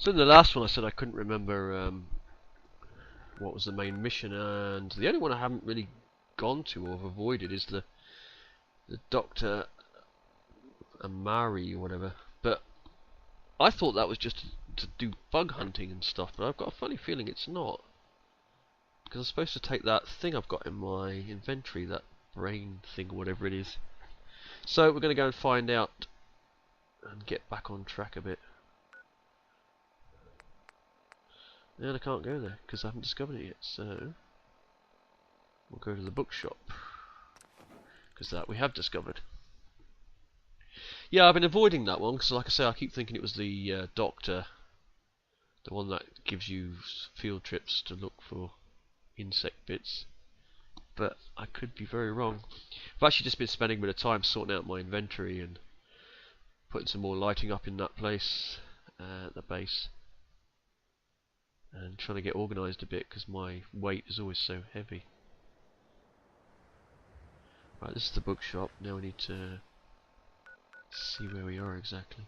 So in the last one I said I couldn't remember what was the main mission, and the only one I haven't really gone to or have avoided is the Dr. Amari or whatever. But I thought that was just to do bug hunting and stuff, but I've got a funny feeling it's not. Because I'm supposed to take that thing I've got in my inventory, that brain thing or whatever it is. So we're going to go and find out and get back on track a bit. And I can't go there because I haven't discovered it yet, so we'll go to the bookshop because that we have discovered. Yeah, I've been avoiding that one because, like I say, I keep thinking it was the doctor, the one that gives you field trips to look for insect bits. But I could be very wrong. I've actually just been spending a bit of time sorting out my inventory and putting some more lighting up in that place, at the base, and trying to get organised a bit because my weight is always so heavy. Right, this is the bookshop. Now we need to see where we are exactly.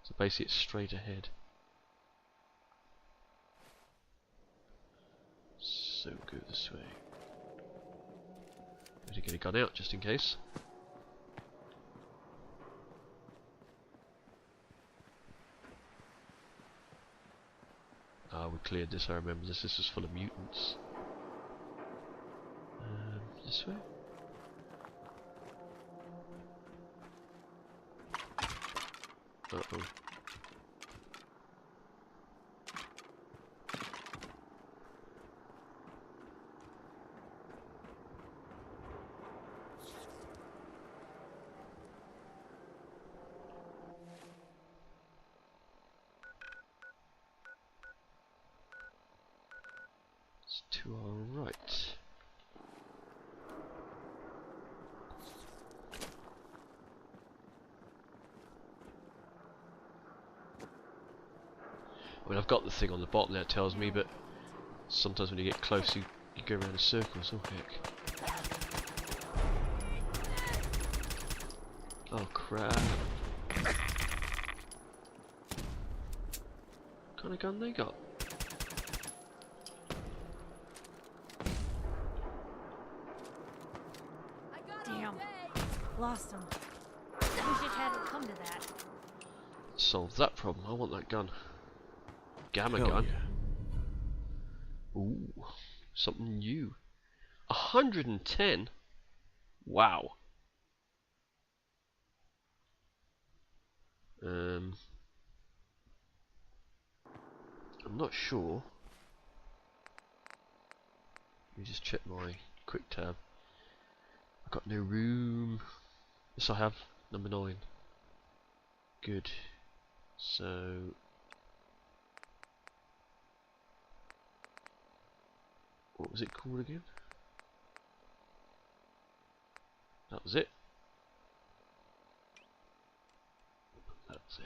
So basically it's straight ahead. So go this way. Better get a gun out just in case. Ah, we cleared this, I remember this. This was full of mutants. This way? Uh-oh. It's to our right. I mean, I've got the thing on the bottom there, it tells me, but sometimes when you get close, you go around in circles. Oh heck! Oh crap! What kind of gun they got? Damn, lost him. Wish it hadn't come to that. Solve that problem. I want that gun. Gamma Hell gun. yeah. Ooh, something new. 110. Wow. I'm not sure. Let me just check my quick tab. I've got no room. Yes, I have. Number 9. Good. So what was it called again? That was it. That's it.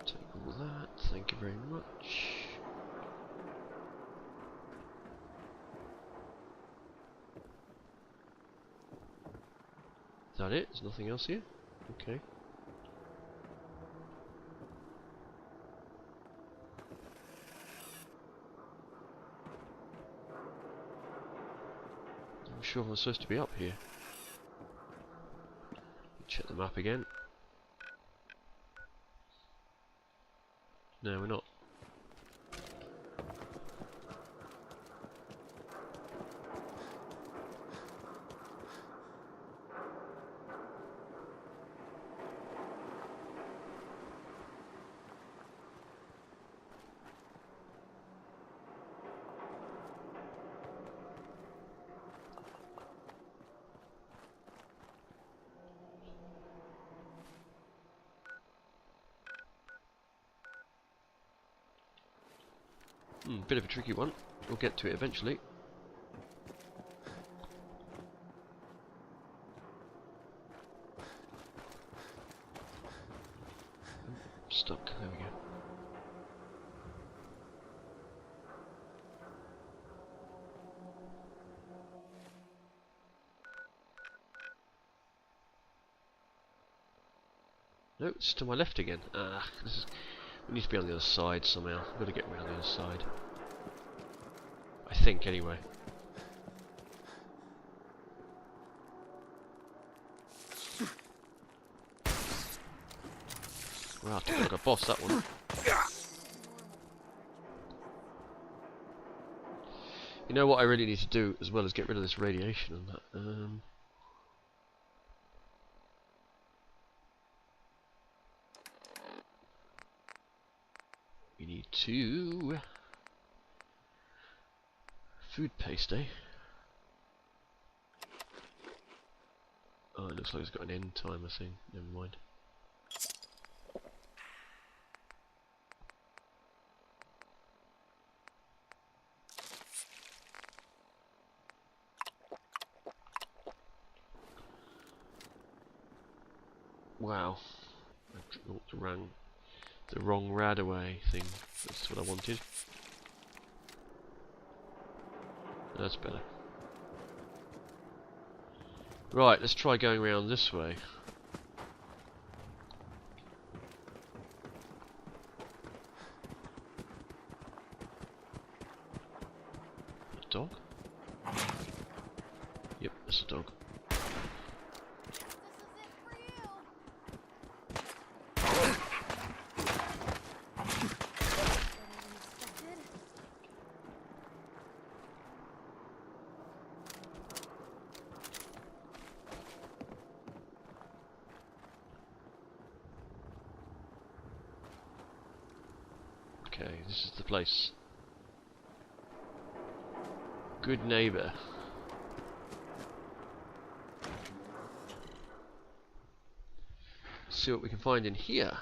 Take all that. Thank you very much. Is that it? There's nothing else here? Okay. I'm sure I'm supposed to be up here. Check the map again. No, we're not. Bit of a tricky one. We'll get to it eventually. Stuck. There we go. No, it's to my left again. We need to be on the other side somehow. I've got to get around the other side. I think, anyway. Wow, took like a boss, that one. You know what I really need to do, as well as get rid of this radiation and that? We need to... food paste, eh? Oh, it looks like it's got an end timer thing. Never mind. Wow. I walked around the wrong Radaway thing. That's what I wanted. That's better. Right, let's try going around this way. A dog? Yep, that's a dog. Okay, this is the place. Good neighbour. See what we can find in here.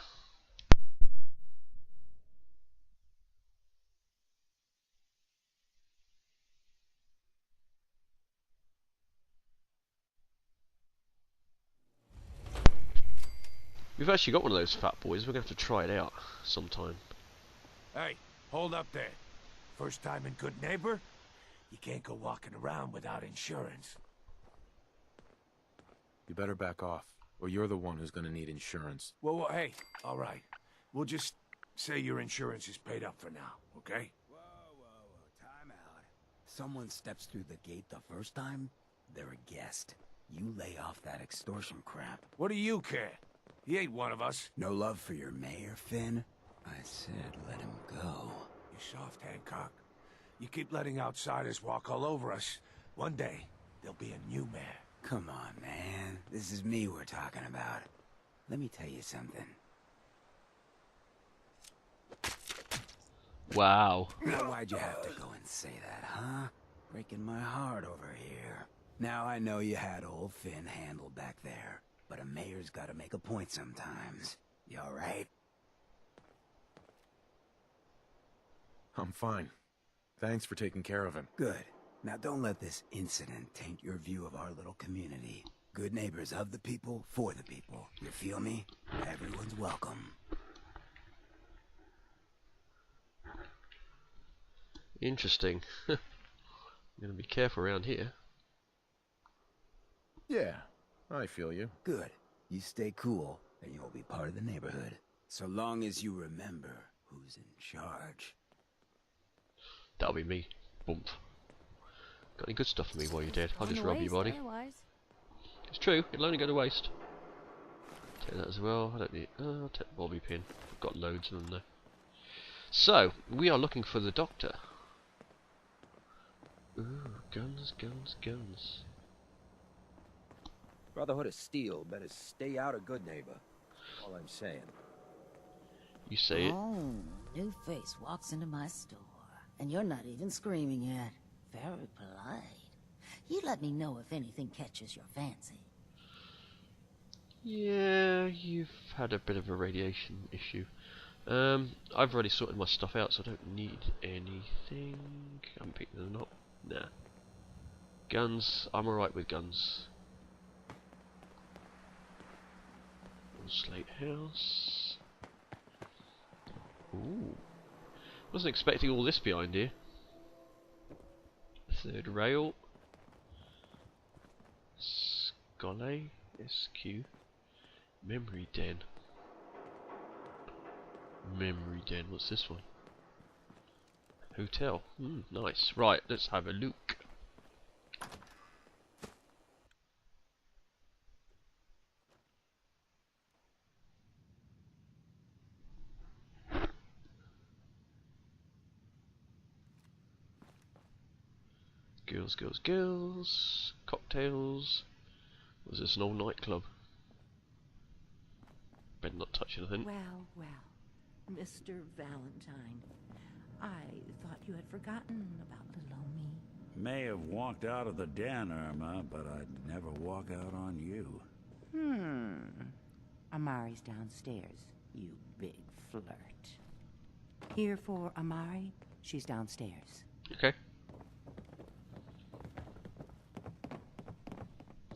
We've actually got one of those fat boys. We're going to have to try it out sometime. Hey, hold up there. First time in Good Neighbor? You can't go walking around without insurance. You better back off, or you're the one who's gonna need insurance. Well, hey, all right. We'll just say your insurance is paid up for now, okay? Whoa, time out. Someone steps through the gate the first time, they're a guest. You lay off that extortion crap. What do you care? He ain't one of us. No love for your mayor, Finn? I said let him go. You soft, Hancock. You keep letting outsiders walk all over us. One day, there'll be a new mayor. Come on, man. This is me we're talking about. Let me tell you something. Wow. Now, why'd you have to go and say that, huh? Breaking my heart over here. Now I know you had old Finn handled back there, but a mayor's gotta make a point sometimes. You alright? I'm fine. Thanks for taking care of him. Good. Now don't let this incident taint your view of our little community. Good neighbors of the people, for the people. You feel me? Everyone's welcome. Interesting. I'm going to be careful around here. Yeah, I feel you. Good. You stay cool, and you'll be part of the neighborhood. So long as you remember who's in charge. That'll be me. Boom. Got any good stuff for me while you're dead? I'll On just the rob your waste, body. otherwise. It's true, it'll only go to waste. Take that as well. I don't need. I'll take the bobby pin. I've got loads of them there. So, we are looking for the doctor. Ooh, guns, guns, guns. Brotherhood of Steel better stay out of Good Neighbor. All I'm saying. You say it. Oh, new face walks into my store, and you're not even screaming yet. Very polite. You let me know if anything catches your fancy. Yeah, you've had a bit of a radiation issue. I've already sorted my stuff out, so I don't need anything. I'm picking them up. Nah. Guns, I'm alright with guns. Slate house. Ooh. Wasn't expecting all this behind here. Third rail. Scole. SQ. Memory den. Memory den. What's this one? Hotel. Nice. Right, let's have a look. Girls, girls, girls. Cocktails. Was this an old nightclub? Better not touch anything. Well, well, Mr. Valentine, I thought you had forgotten about little old me. May have walked out of the den, Irma, but I'd never walk out on you. Amari's downstairs, you big flirt. Here for Amari, she's downstairs. Okay.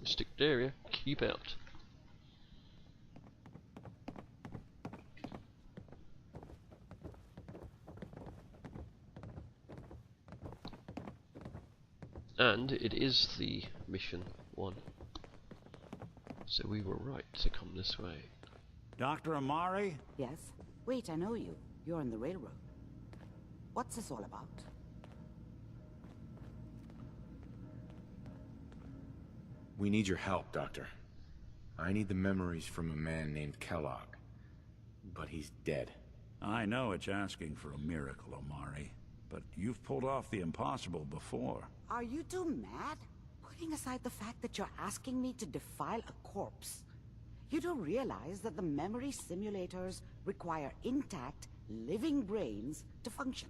Stick area, keep out. And it is the mission 1. So we were right to come this way. Dr. Amari? Yes? Wait, I know you. You're on the railroad. What's this all about? We need your help, Doctor. I need the memories from a man named Kellogg. But he's dead. I know it's asking for a miracle, Amari. But you've pulled off the impossible before. Are you two mad? Putting aside the fact that you're asking me to defile a corpse, you don't realize that the memory simulators require intact, living brains to function.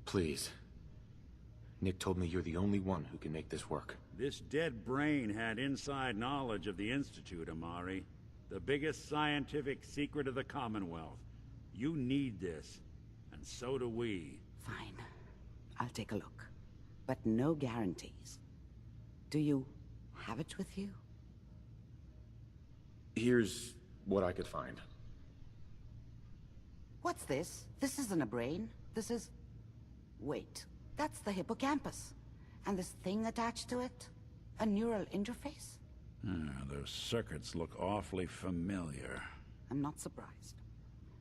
Please. Nick told me you're the only one who can make this work. This dead brain had inside knowledge of the Institute, Amari. The biggest scientific secret of the Commonwealth. You need this, and so do we. Fine. I'll take a look. But no guarantees. Do you have it with you? Here's what I could find. What's this? This isn't a brain. This is... Wait. That's the hippocampus. And this thing attached to it? A neural interface? Those circuits look awfully familiar. I'm not surprised.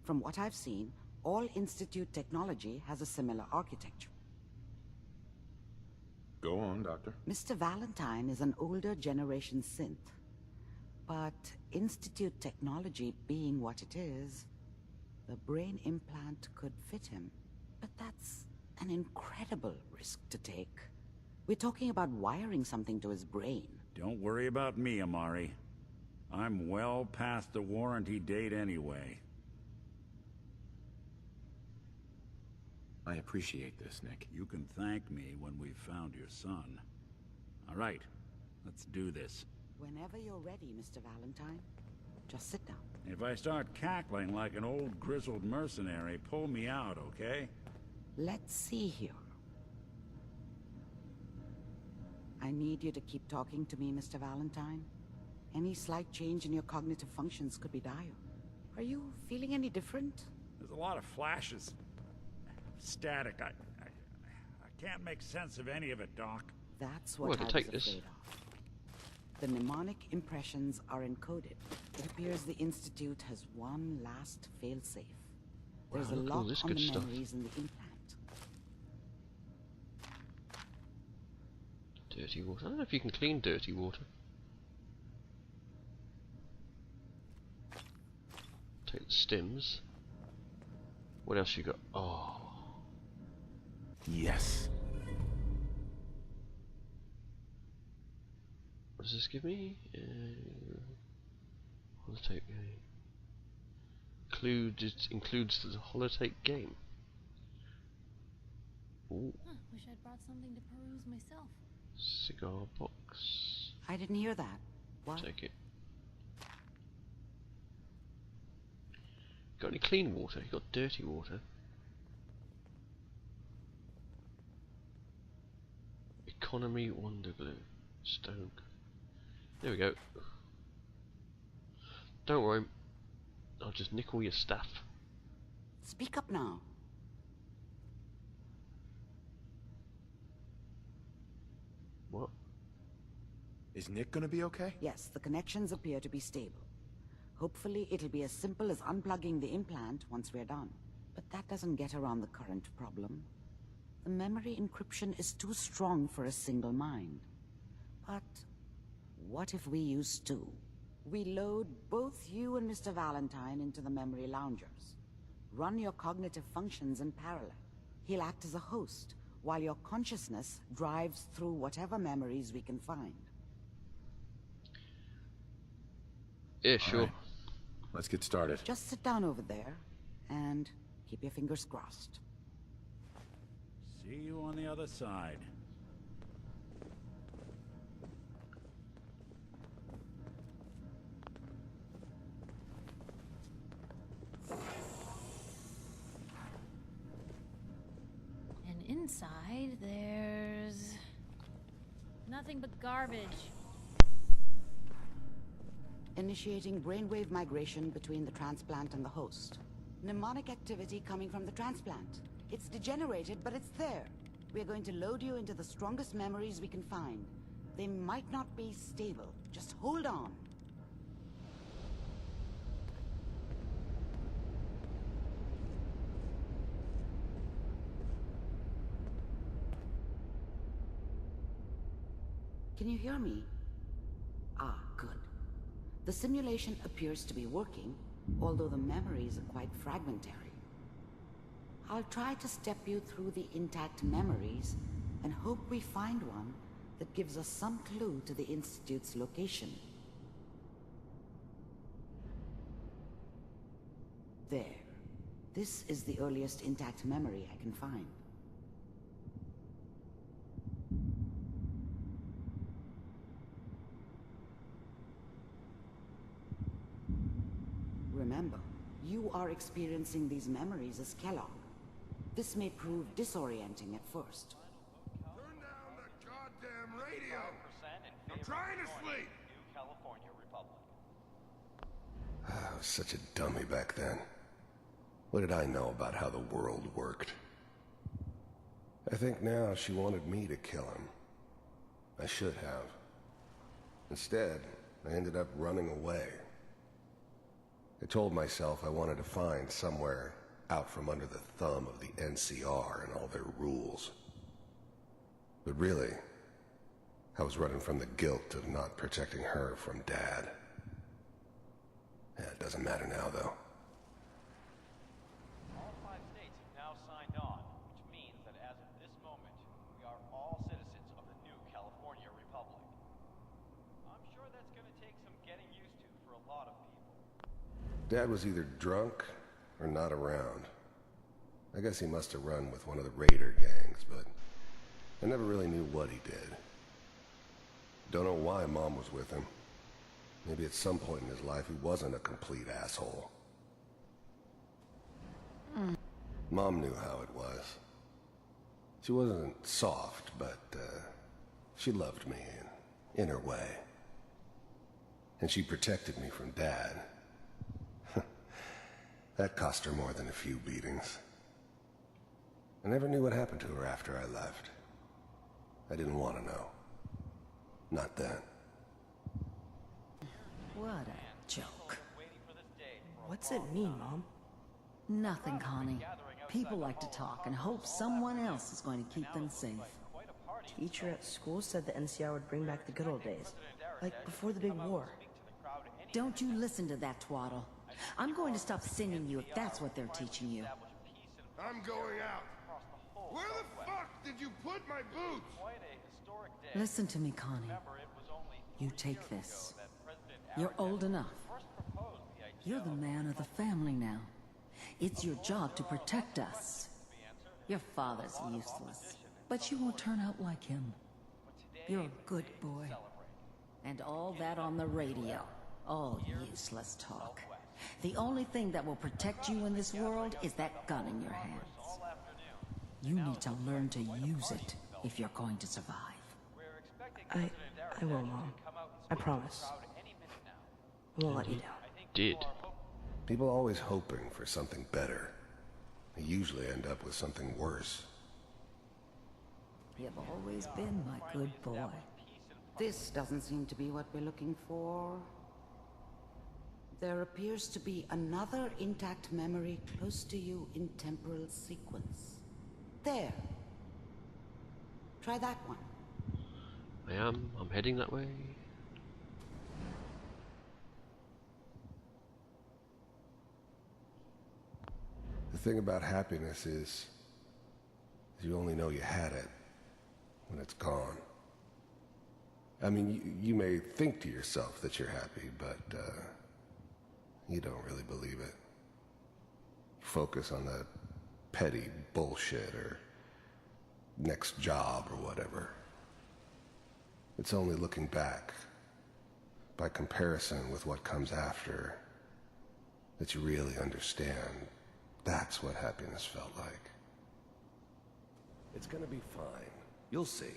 From what I've seen, all Institute technology has a similar architecture. Go on, Doctor. Mr. Valentine is an older generation synth. But Institute technology being what it is, the brain implant could fit him. But that's an incredible risk to take. We're talking about wiring something to his brain. Don't worry about me, Amari. I'm well past the warranty date anyway. I appreciate this, Nick. You can thank me when we've found your son. All right, let's do this. Whenever you're ready, Mr. Valentine. Just sit down. If I start cackling like an old grizzled mercenary, pull me out, okay? Let's see here. I need you to keep talking to me, Mr. Valentine. Any slight change in your cognitive functions could be dire. Are you feeling any different? There's a lot of flashes. Static. I can't make sense of any of it, Doc. That's what Well, I was take afraid this. of. The mnemonic impressions are encoded. It appears the Institute has one last failsafe. There's Wow, a look at all lock this on good the stuff. memories in the implant. Dirty water. I don't know if you can clean dirty water. Take the stems. What else you got? Oh. Yes. What does this give me? Holotape game. Includes the holotape game. Ooh. Huh, wish I'd brought something to peruse myself. Cigar box. I didn't hear that. What? Take it. Got any clean water? You got dirty water. Economy Wonder Glue. Stone. There we go. Don't worry. I'll just nick all your stuff. Speak up now. What? Is Nick gonna be okay? Yes, the connections appear to be stable. Hopefully it'll be as simple as unplugging the implant once we're done. But that doesn't get around the current problem. The memory encryption is too strong for a single mind. But what if we use two? We load both you and Mr. Valentine into the memory loungers. Run your cognitive functions in parallel. He'll act as a host, while your consciousness drives through whatever memories we can find. Yeah, sure. All right. Let's get started. Just sit down over there, and keep your fingers crossed. See you on the other side. And inside, there's nothing but garbage. Initiating brainwave migration between the transplant and the host. Mnemonic activity coming from the transplant. It's degenerated, but it's there. We're going to load you into the strongest memories we can find. They might not be stable. Just hold on. Can you hear me? Ah, good. The simulation appears to be working, although the memories are quite fragmentary. I'll try to step you through the intact memories and hope we find one that gives us some clue to the Institute's location. There. This is the earliest intact memory I can find. Remember, you are experiencing these memories as Kellogg. This may prove disorienting at first. Turn down the goddamn radio! I'm trying to sleep! I was such a dummy back then. What did I know about how the world worked? I think now she wanted me to kill him. I should have. Instead, I ended up running away. I told myself I wanted to find somewhere out from under the thumb of the NCR and all their rules. But really, I was running from the guilt of not protecting her from Dad. Yeah, it doesn't matter now, though. All 5 states have now signed on, which means that as of this moment, we are all citizens of the new California Republic. I'm sure that's going to take some getting used to for a lot of people. Dad was either drunk or not around. I guess he must have run with one of the raider gangs, but I never really knew what he did. Don't know why Mom was with him. Maybe at some point in his life he wasn't a complete asshole. Mom knew how it was. She wasn't soft, but she loved me in her way. And she protected me from Dad. That cost her more than a few beatings. I never knew what happened to her after I left. I didn't want to know. Not then. What a joke. What's it mean, Mom? Nothing, Connie. People like to talk and hope someone else is going to keep them safe. Teacher at school said the NCR would bring back the good old days. Like before the big war. Don't you listen to that twaddle. I'm going to stop singing you if that's what they're teaching you. I'm going out. Where the fuck did you put my boots? Listen to me, Connie. You take this. You're old enough. You're the man of the family now. It's your job to protect us. Your father's useless, but you won't turn out like him. You're a good boy. And all that on the radio. All useless talk. The only thing that will protect you in this world is that gun in your hands. You need to learn to use it if you're going to survive. I will, Mom. I promise. I won't let you down. Did. People always hoping for something better. They usually end up with something worse. You've always been my good boy. This doesn't seem to be what we're looking for. There appears to be another intact memory close to you in temporal sequence. There. Try that one. I'm heading that way. The thing about happiness is you only know you had it when it's gone. I mean, you may think to yourself that you're happy, but you don't really believe it. You focus on the petty bullshit or next job or whatever. It's only looking back, by comparison with what comes after, that you really understand that's what happiness felt like. It's gonna be fine. You'll see.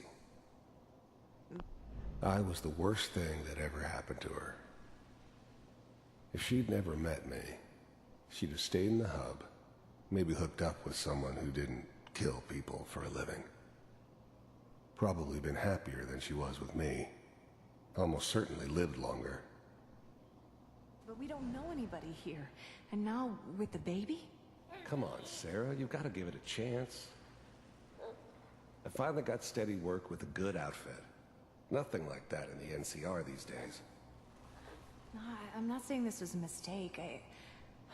I was the worst thing that ever happened to her. If she'd never met me, she'd have stayed in the hub, maybe hooked up with someone who didn't kill people for a living. Probably been happier than she was with me. Almost certainly lived longer. But we don't know anybody here. And now, with the baby? Come on, Sarah, you've got to give it a chance. I finally got steady work with a good outfit. Nothing like that in the NCR these days. No, I'm not saying this was a mistake.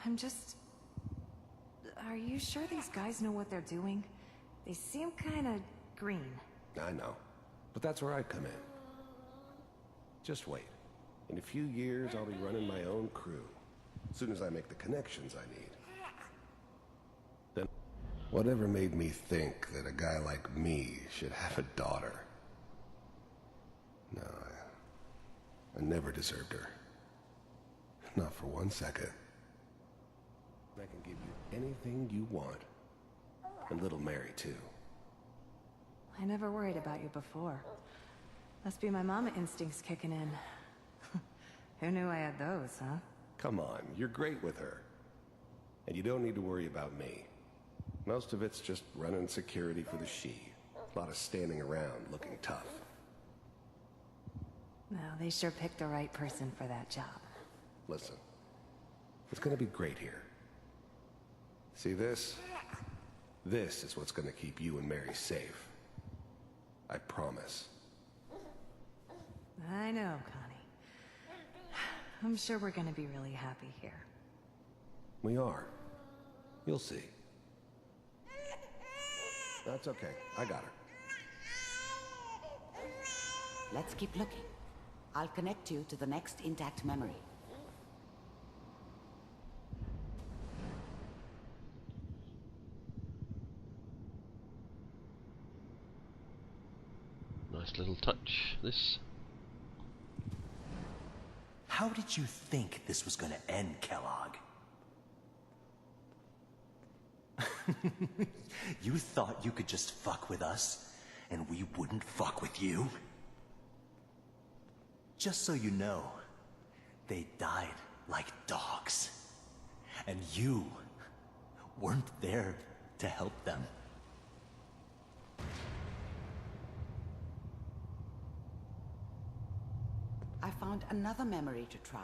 I'm just... Are you sure these guys know what they're doing? They seem kinda green. I know, but that's where I come in. Just wait. In a few years, I'll be running my own crew. As soon as I make the connections I need. Then, whatever made me think that a guy like me should have a daughter? No, I never deserved her. Not for 1 second. I can give you anything you want. And little Mary, too. I never worried about you before. Must be my mama instincts kicking in. Who knew I had those, huh? Come on, you're great with her. And you don't need to worry about me. Most of it's just running security for the she. A lot of standing around looking tough. No, they sure picked the right person for that job. Listen, it's gonna be great here. See this? This is what's gonna keep you and Mary safe. I promise. I know, Connie. I'm sure we're gonna be really happy here. We are. You'll see. That's okay. I got her. Let's keep looking. I'll connect you to the next intact memory. Nice little touch, this. How did you think this was gonna end, Kellogg? You thought you could just fuck with us, and we wouldn't fuck with you? Just so you know, they died like dogs. And you weren't there to help them. I found another memory to try.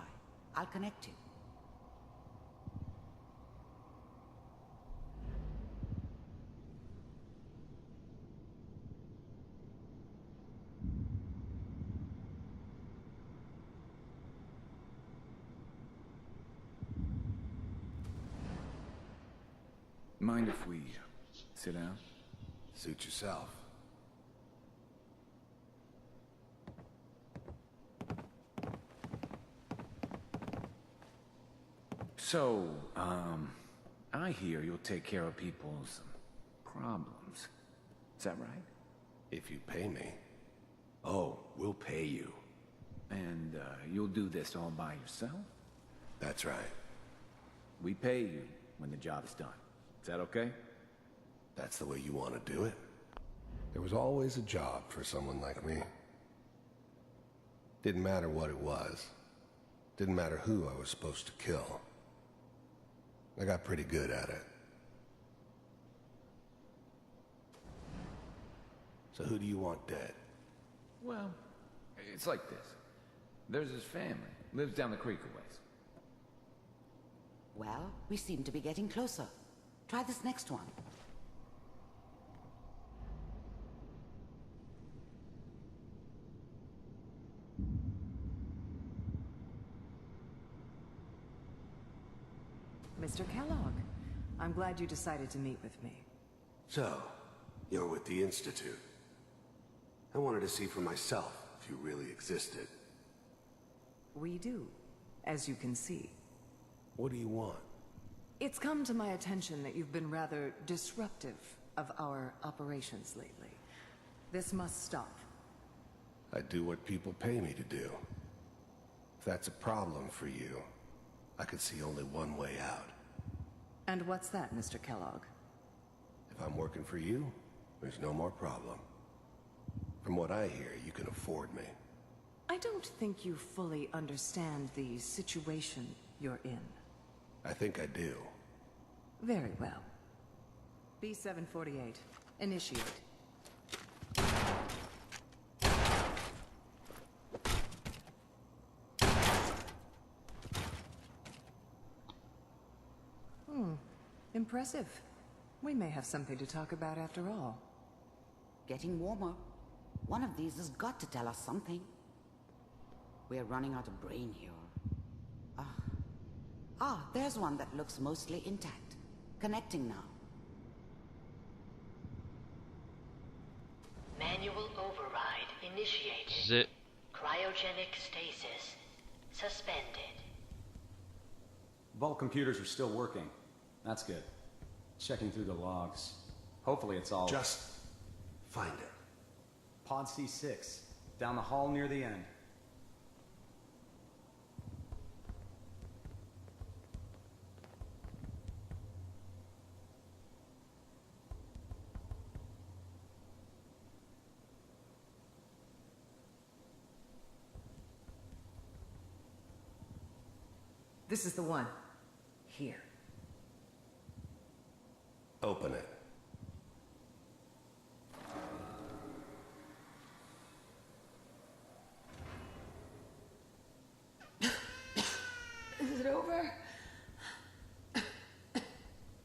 I'll connect you. Mind if we sit down? Suit yourself. So, I hear you'll take care of people's problems. Is that right? If you pay me. Oh, we'll pay you. And, you'll do this all by yourself? That's right. We pay you when the job is done. Is that okay? That's the way you want to do it? There was always a job for someone like me. Didn't matter what it was. Didn't matter who I was supposed to kill. I got pretty good at it. So who do you want dead? Well, it's like this. There's his family. Lives down the creek a ways. Well, we seem to be getting closer. Try this next one. Mr. Kellogg, I'm glad you decided to meet with me. So, you're with the Institute. I wanted to see for myself if you really existed. We do, as you can see. What do you want? It's come to my attention that you've been rather disruptive of our operations lately. This must stop. I do what people pay me to do. If that's a problem for you, I could see only one way out. And what's that, Mr. Kellogg? If I'm working for you, there's no more problem. From what I hear, you can afford me. I don't think you fully understand the situation you're in. I think I do. Very well. B-748, initiate. Impressive. We may have something to talk about after all. Getting warmer. One of these has got to tell us something. We're running out of brain here. There's one that looks mostly intact. Connecting now. Manual override initiated. This is it. Cryogenic stasis suspended. Vault computers are still working. That's good. Checking through the logs. Hopefully it's all... Just find it. Pod C6. Down the hall near the end. This is the one. Here. Open it. Is it over?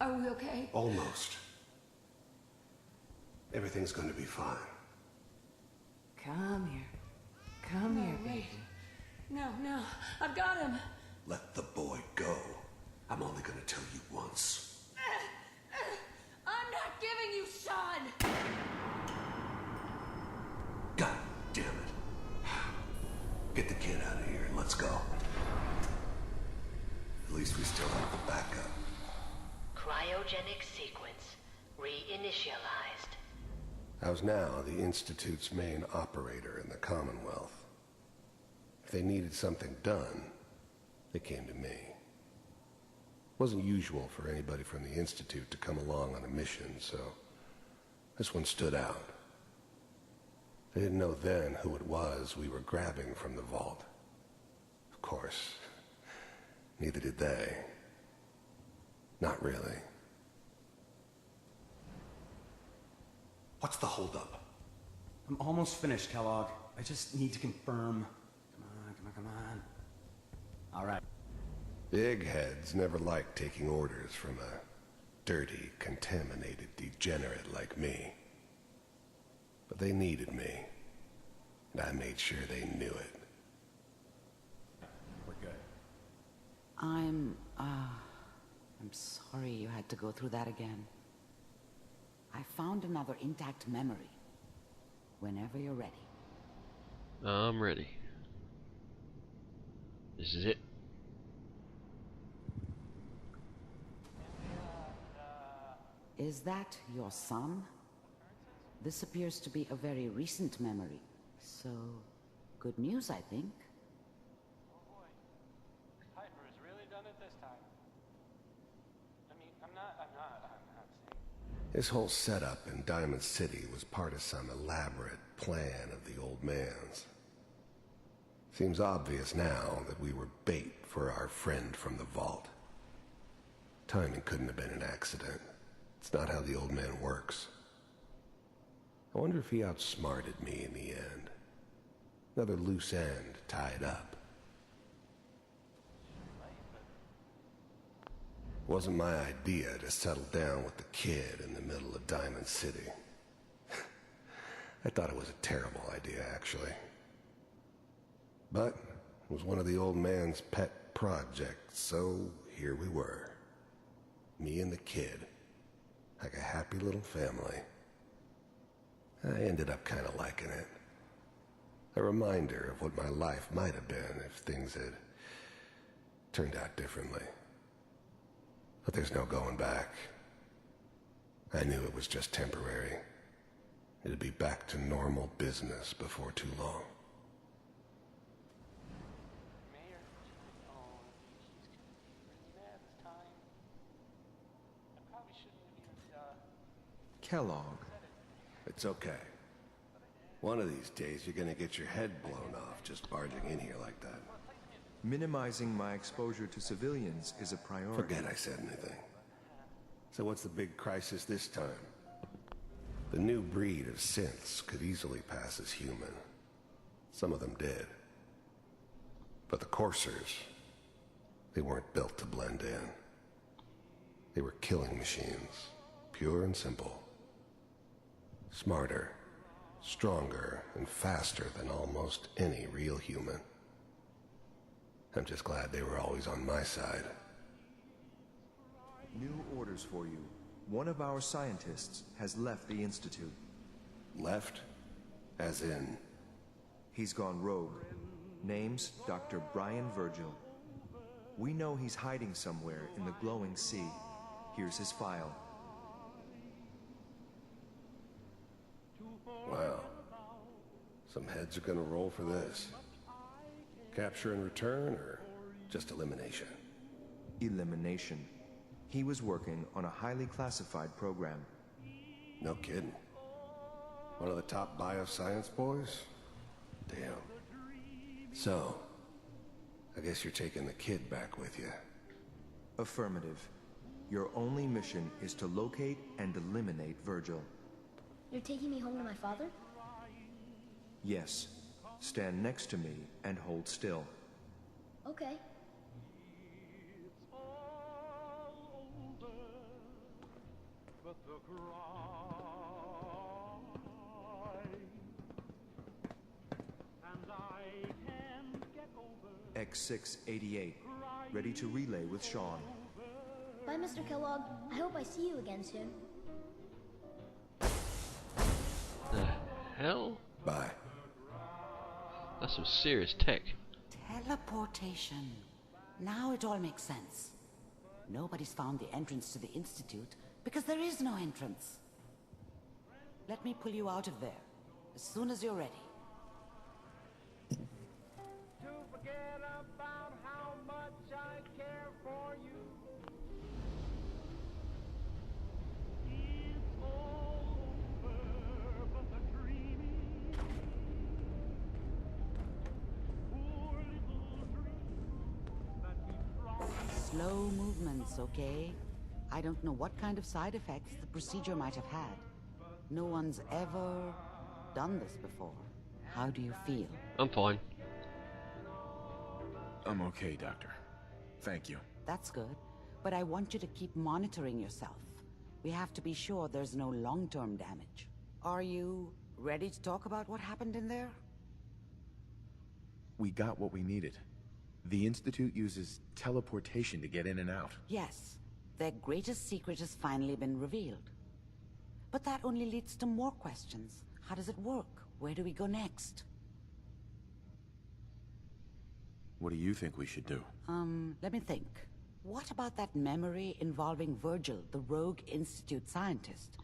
Are we okay? Almost. Everything's going to be fine. Come here. Come here, baby. No, I've got him. Let the boy go. I'm only going to tell you once. I'm not giving you Sean! God damn it. Get the kid out of here and let's go. At least we still have the backup. Cryogenic sequence reinitialized. I was now the Institute's main operator in the Commonwealth. If they needed something done, they came to me. It wasn't usual for anybody from the Institute to come along on a mission, so this one stood out. They didn't know then who it was we were grabbing from the vault. Of course, neither did they. Not really. What's the holdup? I'm almost finished, Kellogg. I just need to confirm. Come on. All right. Big heads never liked taking orders from a dirty, contaminated degenerate like me. But they needed me, and I made sure they knew it. We're good. I'm sorry you had to go through that again. I found another intact memory. Whenever you're ready. I'm ready. This is it. Is that your son? This appears to be a very recent memory. So, good news, I think. This whole setup in Diamond City was part of some elaborate plan of the old man's. Seems obvious now that we were bait for our friend from the vault. Timing couldn't have been an accident. It's not how the old man works. I wonder if he outsmarted me in the end. Another loose end tied up. Wasn't my idea to settle down with the kid in the middle of Diamond City. I thought it was a terrible idea, actually. But it was one of the old man's pet projects, so here we were. Me and the kid, like a happy little family. I ended up kind of liking it. A reminder of what my life might have been if things had turned out differently. But there's no going back. I knew it was just temporary. It'd be back to normal business before too long. Kellogg. It's okay. One of these days you're gonna get your head blown off just barging in here like that. Minimizing my exposure to civilians is a priority. Forget I said anything. So what's the big crisis this time? The new breed of synths could easily pass as human. Some of them did. But the coursers, they weren't built to blend in. They were killing machines, pure and simple. Smarter, stronger, and faster than almost any real human. I'm just glad they were always on my side. New orders for you. One of our scientists has left the Institute. Left? As in? He's gone rogue. Name's Dr. Brian Virgil. We know he's hiding somewhere in the glowing sea. Here's his file. Wow. Some heads are gonna roll for this. Capture and return, or just elimination? Elimination. He was working on a highly classified program. No kidding. One of the top bioscience boys? Damn. So, I guess you're taking the kid back with you. Affirmative. Your only mission is to locate and eliminate Virgil. You're taking me home to my father? Yes. Stand next to me and hold still. Okay. X688. Ready to relay with Sean. Bye, Mr. Kellogg. I hope I see you again soon. The hell? Bye. That's some serious tech. Teleportation. Now it all makes sense. Nobody's found the entrance to the Institute because there is no entrance. Let me pull you out of there as soon as you're ready. Slow movements, okay? I don't know what kind of side effects the procedure might have had. No one's ever done this before. How do you feel? I'm fine. I'm okay, Doctor. Thank you. That's good, but I want you to keep monitoring yourself. We have to be sure there's no long-term damage. Are you ready to talk about what happened in there? We got what we needed. The Institute uses teleportation to get in and out. Yes, their greatest secret has finally been revealed. But that only leads to more questions. How does it work? Where do we go next? What do you think we should do? Let me think. What about that memory involving Virgil, the rogue Institute scientist?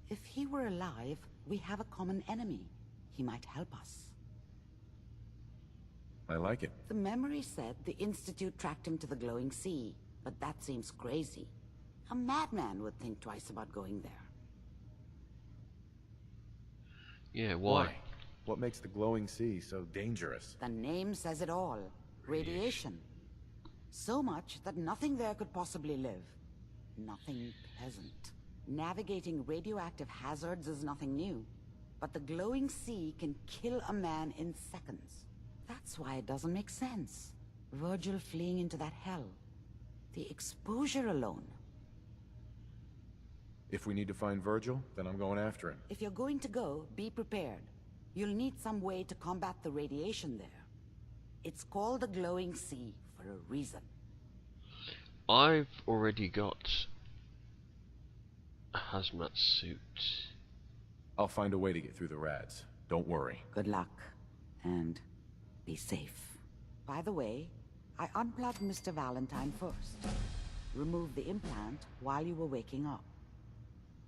If he were alive, we have a common enemy. He might help us. I like it. The memory said the Institute tracked him to the glowing sea, but that seems crazy. A madman would think twice about going there. Yeah, why? What makes the glowing sea so dangerous? The name says it all. Radiation. So much that nothing there could possibly live. Nothing pleasant. Navigating radioactive hazards is nothing new. But the glowing sea can kill a man in seconds. That's why it doesn't make sense. Virgil fleeing into that hell. The exposure alone. If we need to find Virgil, then I'm going after him. If you're going to go, be prepared. You'll need some way to combat the radiation there. It's called the glowing sea for a reason. I've already got a hazmat suit. I'll find a way to get through the rads. Don't worry. Good luck. And be safe. By the way, I unplugged Mr. Valentine first. Removed the implant while you were waking up.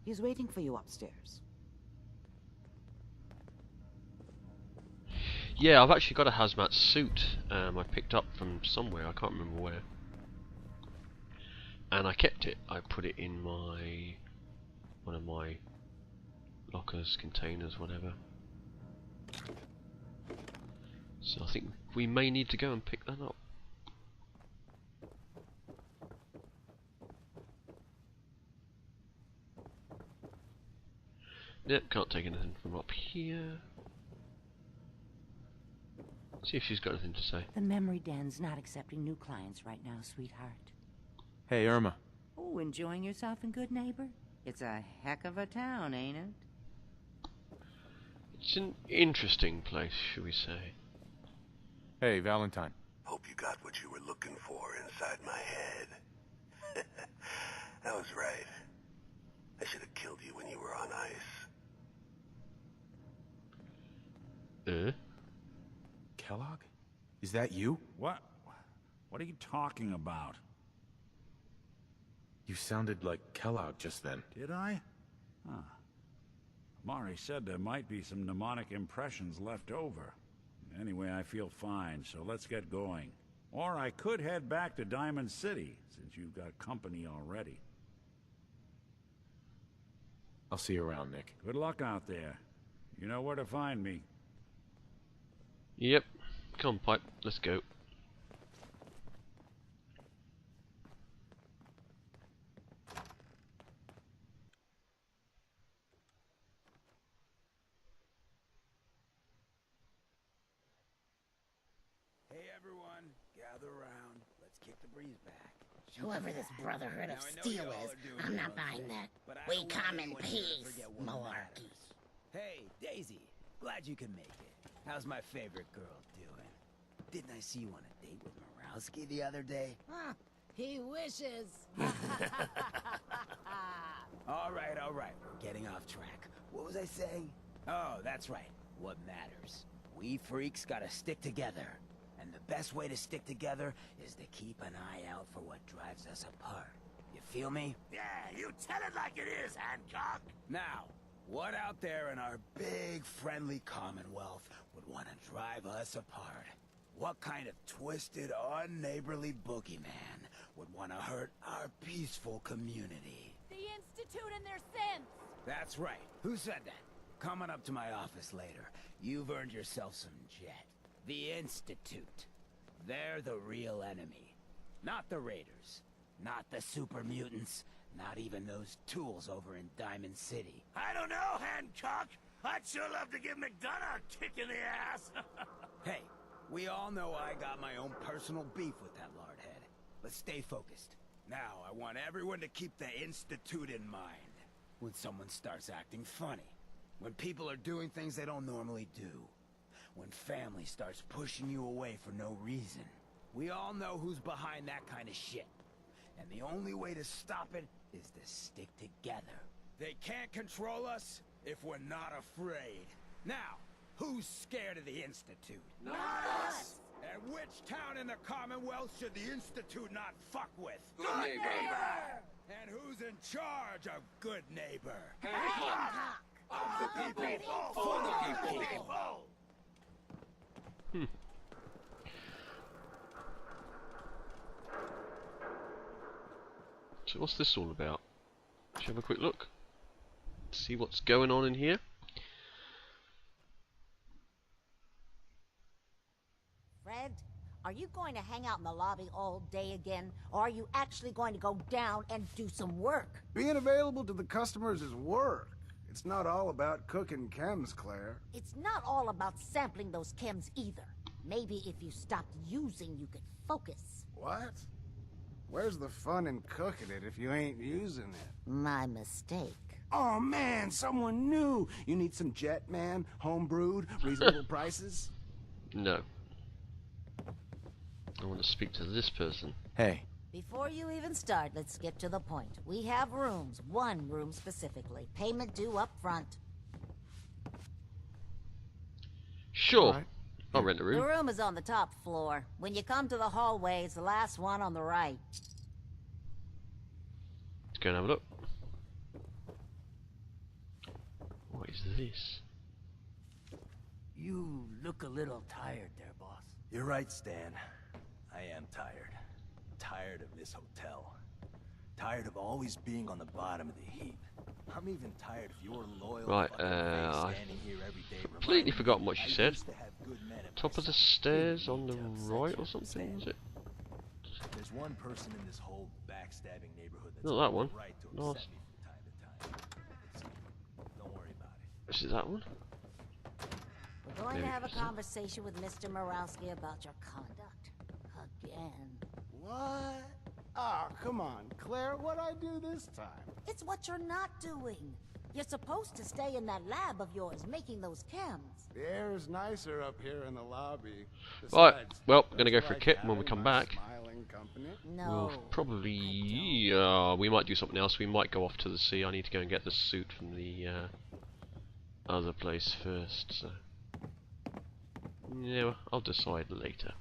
He's waiting for you upstairs. Yeah, I've actually got a hazmat suit. I picked up from somewhere, I can't remember where. And I kept it. I put it in one of my lockers, containers, whatever. So I think we may need to go and pick that up. Yep, can't take anything from up here. See if she's got anything to say. The memory den's not accepting new clients right now, sweetheart. Hey, Irma. Oh, enjoying yourself in Good Neighbor? It's a heck of a town, ain't it? It's an interesting place, shall we say. Hey, Valentine. Hope you got what you were looking for inside my head. That was right. I should have killed you when you were on ice. Kellogg? Is that you? What? What are you talking about? You sounded like Kellogg just then. Did I? Huh. Mari said there might be some mnemonic impressions left over. Anyway, I feel fine, so let's get going. Or I could head back to Diamond City, since you've got company already. I'll see you around, Nick. Good luck out there. You know where to find me. Yep. Come on, Pipe. Let's go. Hey everyone, gather around. Let's kick the breeze back. Whoever this Brotherhood of Steel is, I'm not buying that. We come in peace, malarkey. Hey, Daisy. Glad you could make it. How's my favorite girl doing? Didn't I see you on a date with Morowski the other day? Huh, he wishes. All right. We're getting off track. What was I saying? Oh, that's right. What matters. We freaks gotta stick together. And the best way to stick together is to keep an eye out for what drives us apart. You feel me? Yeah, you tell it like it is, Hancock. Now, what out there in our big, friendly Commonwealth would want to drive us apart? What kind of twisted, unneighborly boogeyman would want to hurt our peaceful community? The Institute and their synths! That's right. Who said that? Coming up to my office later. You've earned yourself some jet. The Institute. They're the real enemy. Not the Raiders. Not the super mutants. Not even those tools over in Diamond City. I don't know, Hancock. I'd sure love to give McDonough a kick in the ass. Hey, we all know I got my own personal beef with that lardhead. Let's stay focused. Now, I want everyone to keep the Institute in mind. When someone starts acting funny. When people are doing things they don't normally do. When family starts pushing you away for no reason. We all know who's behind that kind of shit. And the only way to stop it is to stick together. They can't control us if we're not afraid. Now, who's scared of the Institute? Not us! And which town in the Commonwealth should the Institute not fuck with? Good Neighbor! And who's in charge of Good Neighbor? Hancock! Of the people, for the people! So what's this all about? Should we have a quick look? See what's going on in here. Fred, are you going to hang out in the lobby all day again, or are you actually going to go down and do some work? Being available to the customers is work. It's not all about cooking chems, Claire. It's not all about sampling those chems either. Maybe if you stopped using, you could focus. What? Where's the fun in cooking it if you ain't using it? My mistake. Oh man, someone new. You need some Jet Man, home-brewed, reasonable prices? No. I want to speak to this person. Hey. Before you even start, let's get to the point. We have rooms, one room specifically. Payment due up front. Sure. Right. I'll rent a room. The room is on the top floor. When you come to the hallway, it's the last one on the right. Let's go and have a look. What is this? You look a little tired there, boss. You're right, Stan. I am tired. Tired of this hotel. Tired of always being on the bottom of the heap. I'm even tired of your loyal right, I completely forgotten what she said. Top of the stairs on the right or something, was it? There's one person in this whole backstabbing neighborhood that's not that one. Right to No. upset me from time to time. Don't worry about it. Is it that one? We're going to have a conversation with Mr. Morowski about your conduct. Again. What? Oh, come on, Claire, what'd I do this time? It's what you're not doing. You're supposed to stay in that lab of yours making those chems. The air's nicer up here in the lobby. Right, well, we're going to go for a kit when we come back. No. We'll probably... we might do something else. We might go off to the sea. I need to go and get the suit from the other place first. So. Yeah, I'll decide later.